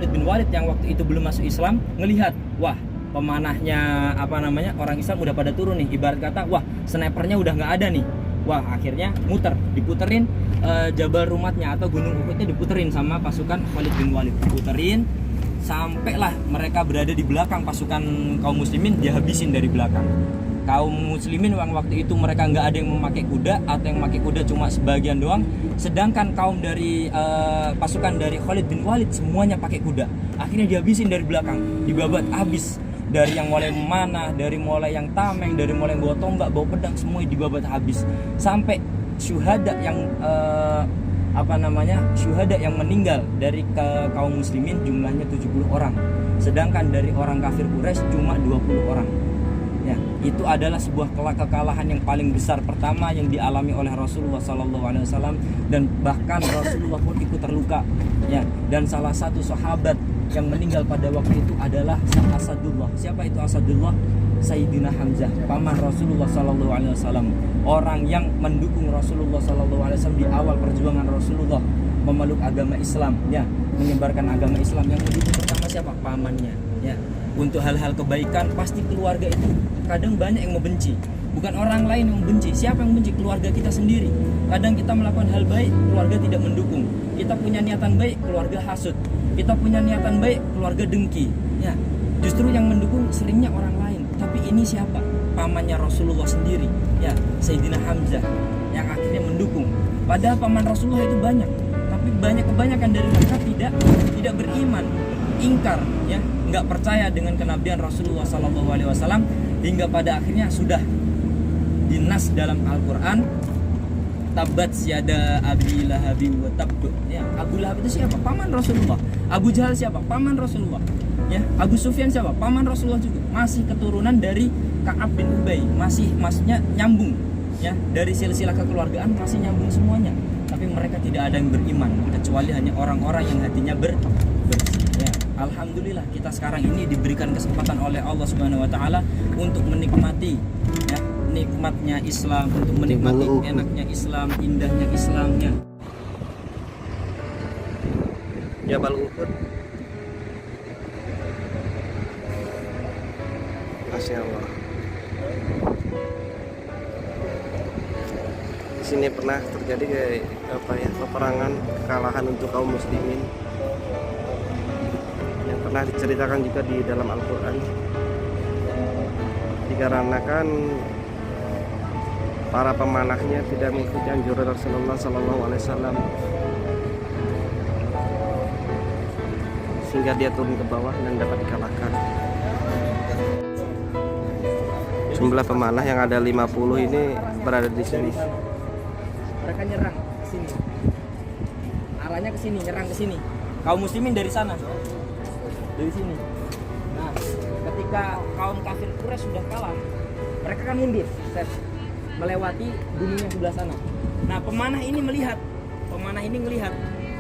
Khalid bin Walid yang waktu itu belum masuk Islam ngelihat, wah pemanahnya orang Islam udah pada turun nih, ibarat kata wah snipernya udah nggak ada nih. Wah akhirnya diputerin Jabal Rumatnya atau Gunung Uhudnya diputerin sama pasukan Khalid bin Walid, diputerin sampailah mereka berada di belakang pasukan kaum muslimin, dihabisin dari belakang. Kaum muslimin waktu itu mereka nggak ada yang memakai kuda atau yang memakai kuda cuma sebagian doang, sedangkan kaum dari pasukan dari Khalid bin Walid semuanya pakai kuda. Akhirnya dihabisin dari belakang, dibabat habis. Dari yang mulai memanah, dari mulai yang tameng, dari mulai yang bawa tombak, bawa pedang, semua dibabat habis. Sampai syuhada yang syuhada yang meninggal dari kaum muslimin jumlahnya 70 orang. Sedangkan dari orang kafir Quraisy cuma 20 orang. Ya, itu adalah sebuah kekalahan yang paling besar pertama yang dialami oleh Rasulullah SAW, dan bahkan Rasulullah pun ikut terluka. Ya, dan salah satu sahabat yang meninggal pada waktu itu adalah Asadullah. Siapa itu Asadullah? Sayyidina Hamzah, paman Rasulullah SAW, orang yang mendukung Rasulullah SAW di awal perjuangan Rasulullah memeluk agama Islam, ya, menyebarkan agama Islam. Yang mendukung pertama siapa? Pamannya. Ya, untuk hal-hal kebaikan pasti keluarga itu kadang banyak yang membenci, bukan orang lain yang membenci. Siapa yang membenci? Keluarga kita sendiri. Kadang kita melakukan hal baik, keluarga tidak mendukung. Kita punya niatan baik, keluarga hasut. Kita punya niatan baik, keluarga dengki. Ya, justru yang mendukung seringnya orang lain. Tapi ini siapa? Pamannya Rasulullah sendiri. Ya, Sayyidina Hamzah yang akhirnya mendukung. Padahal paman Rasulullah itu banyak, tapi kebanyakan dari mereka tidak beriman, ingkar, ya, nggak percaya dengan kenabian Rasulullah SAW, hingga pada akhirnya sudah dinas dalam Al-Quran, tabat syada Abi Lahabi wa tab. Ya, Abu Lahab itu siapa? Paman Rasulullah. Abu Jahal siapa? Paman Rasulullah. Ya, Abu Sufyan siapa? Paman Rasulullah juga. Masih keturunan dari Ka'ab bin Ubay, maksudnya nyambung, ya, dari silsilah kekeluargaan masih nyambung semuanya. Tapi mereka tidak ada yang beriman, kecuali hanya orang-orang yang hatinya bersih. Ya, alhamdulillah kita sekarang ini diberikan kesempatan oleh Allah Subhanahu wa taala untuk menikmati, ya, nikmatnya Islam, untuk menikmati enaknya Islam, indahnya Islamnya. Jabal Uhud. Masya Allah. Di sini pernah terjadi peperangan kekalahan untuk kaum muslimin yang pernah diceritakan juga di dalam Al-Quran, dikarenakan para pemanahnya tidak mengikuti anjuran Rasulullah SAW, sehingga dia turun ke bawah dan dapat dikalahkan. Jumlah pemanah yang ada 50 ini berada di sini. Mereka nyerang ke sini. Arahnya ke sini, nyerang ke sini. Kaum muslimin dari sana. Dari sini. Nah, ketika kaum kafir Quraisy sudah kalah, mereka kan mundur, melewati gunung yang sebelah sana. Nah, pemanah ini melihat,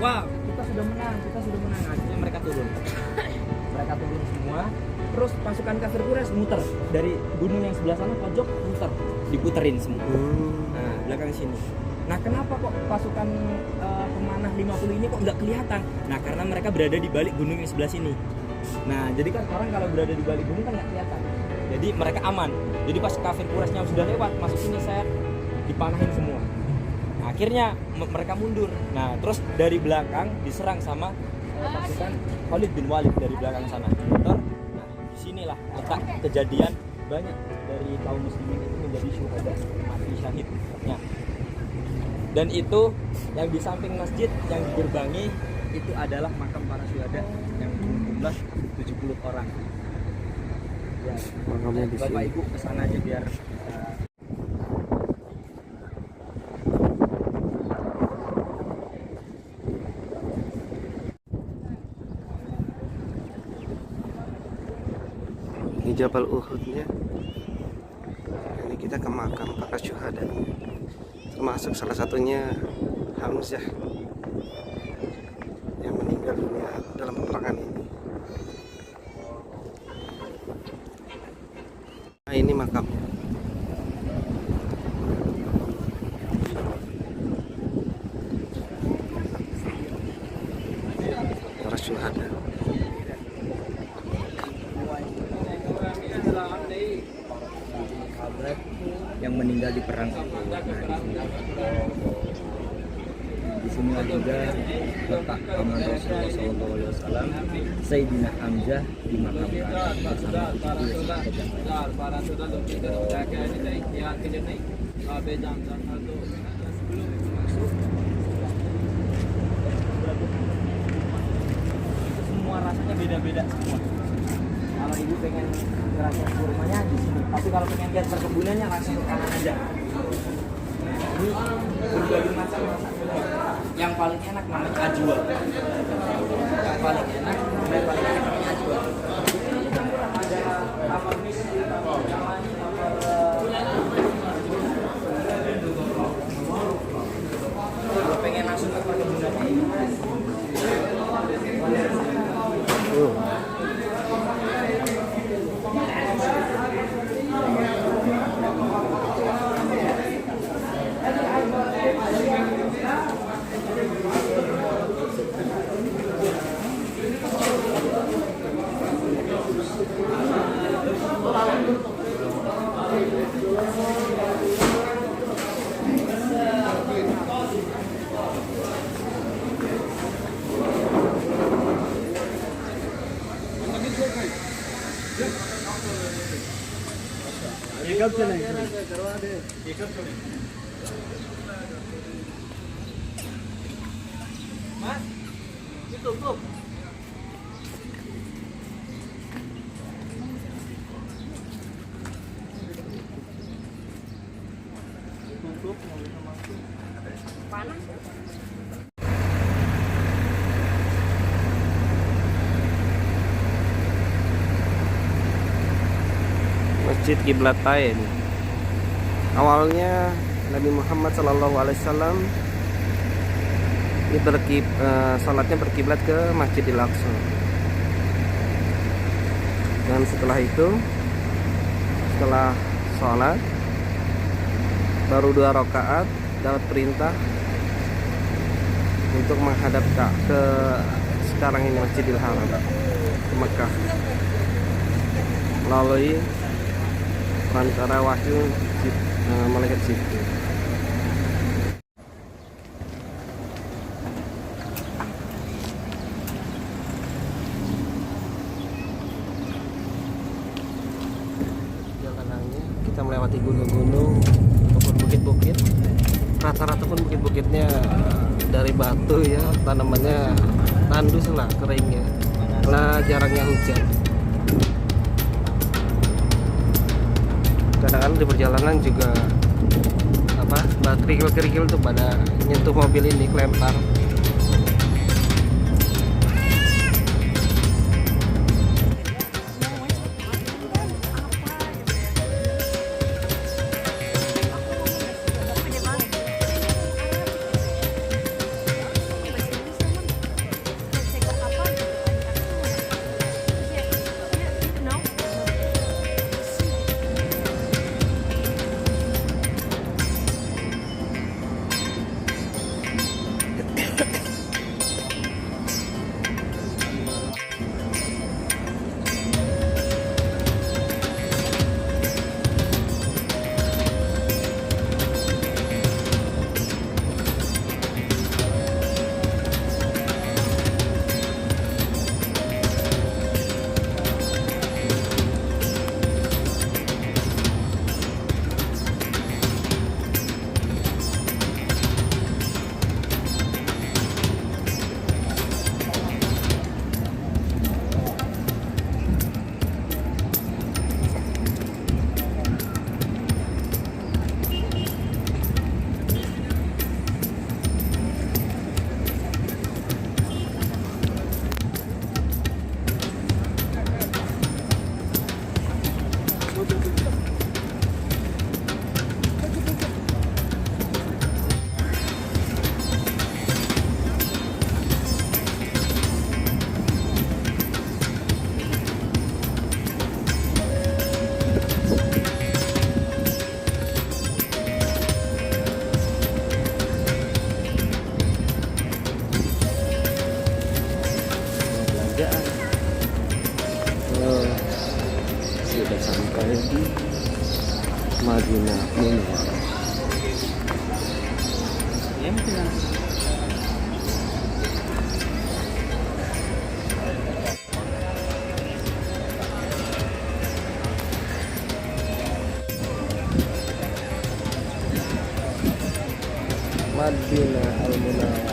wah, kita sudah menang. Akhirnya mereka turun. Mereka turun semua. Terus pasukan kafir Quraisy muter dari gunung yang sebelah sana, pojok muter, diputerin semua. Nah, belakang sini. Nah, kenapa kok pasukan pemanah 50 ini kok nggak kelihatan? Nah, karena mereka berada di balik gunung yang sebelah sini. Nah, jadi kan orang kalau berada di balik gunung kan nggak kelihatan. Jadi mereka aman. Jadi pas kafir Quraisy yang sudah lewat masuk sini, saya dipanahin semua. Nah, akhirnya mereka mundur. Nah, terus dari belakang diserang sama pasukan Khalid bin Walid dari belakang sana. Disinilah letak kejadian banyak dari kaum muslimin itu menjadi syuhada, mati syahid, ya. Dan itu yang di samping masjid yang digerbangi itu adalah makam para syuhada yang berjumlah 70 orang. Ya, makamnya di Bapak sini. Ibu kesana aja biar Ini Jabal Uhudnya. Ini kita ke makam para syuhada, termasuk salah satunya Hamzah yang meninggal dunia dalam peperangan ini. Nah, ini makamnya. Para syuhada. yang meninggal di perang Uhud. Di sini juga letak paman Rasulullah SAW, Sayyidina Hamzah, dimakamkan bersama 70 sahabat yang semua rasanya beda-beda semua. Kalau ibu pengen ngerasain kurmanya di sini, tapi kalau pengen lihat perkebunannya langsung ke kanan aja. Ini berbagai macam rasa. Yang paling enak namanya ajwa. Yang paling enak namanya ajwa. Ada apel mis, kalau pengen langsung ke perkebunannya ini. Mas, itu tutup. Panas. Masjid Qiblatain. Awalnya Nabi Muhammad SAW ini salatnya berkiblat ke Masjidil Aqsa. Dan setelah itu, setelah sholat baru 2 rakaat dapat perintah untuk menghadap ke sekarang ini Masjidil Haram, ke Mekah, melalui perantara wahyu malaikat Jibril. Jalanannya kita melewati gunung-gunung ataupun bukit-bukit. Rata-rata pun bukit-bukitnya dari batu ya, tanamannya tandus lah, keringnya, karena jarangnya hujan. Kadang-kadang di perjalanan juga kerikil-kerikil tuh pada nyentuh mobil ini, kelempar. Sudah sampai di Madinah Munawwarah. Madinah Al Munawwarah.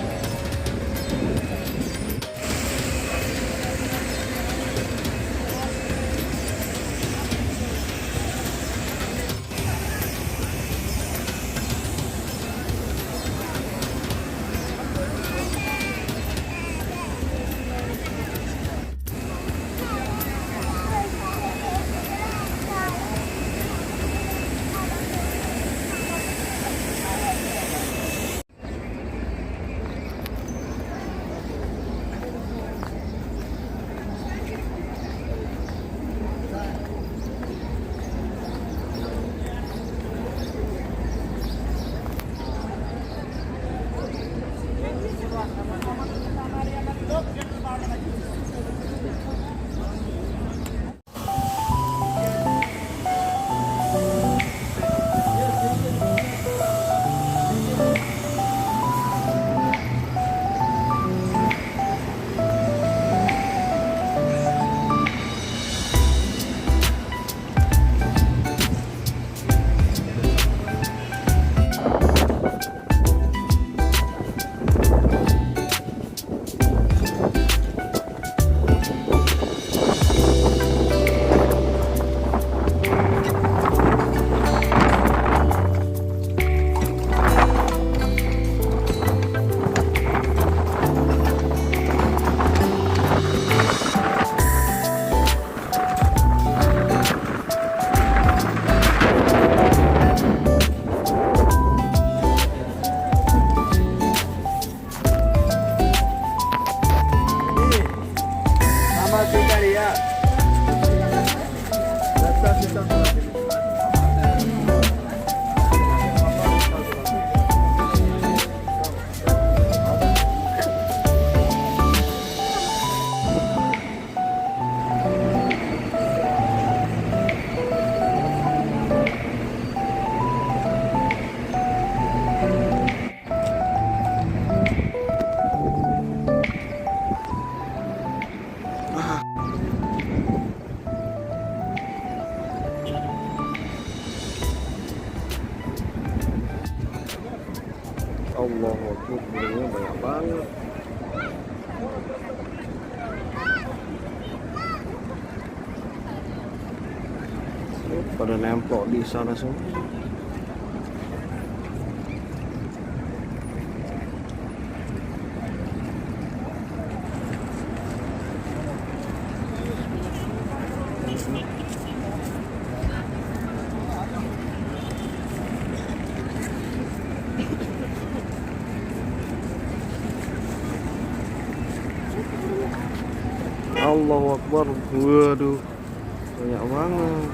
Allahu Akbar, burungnya banyak banget. Pada nempel di sana semua. Allahu Akbar, waduh, banyak banget.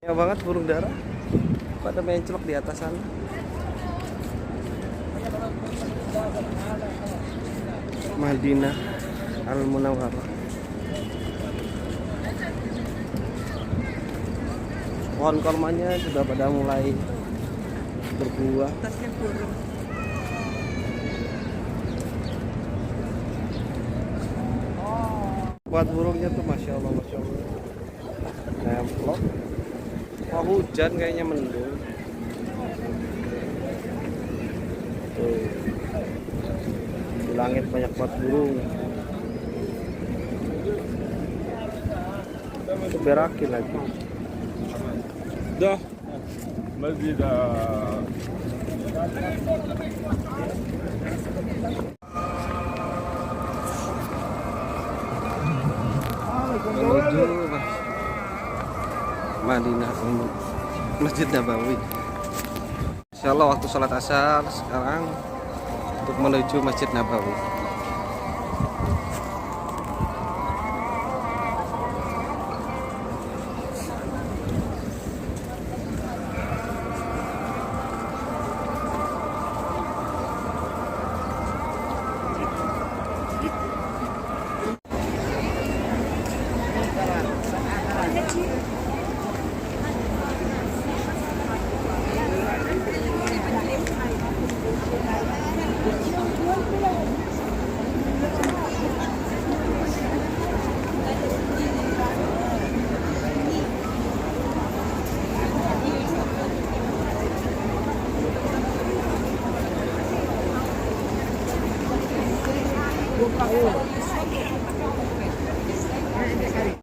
Banyak banget burung dara pada mencelok di atas sana. Madinah Al Munawwarah. Pohon kormanya sudah pada mulai berbuah. Buat burungnya tuh masya Allah, nemplok. Oh, hujan kayaknya mendung. Tuh. Di langit banyak banget burung. Itu berakin lagi. ده مسجد menuju Madinah Masjid Nabawi. Insyaallah waktu sholat asar sekarang untuk menuju Masjid Nabawi.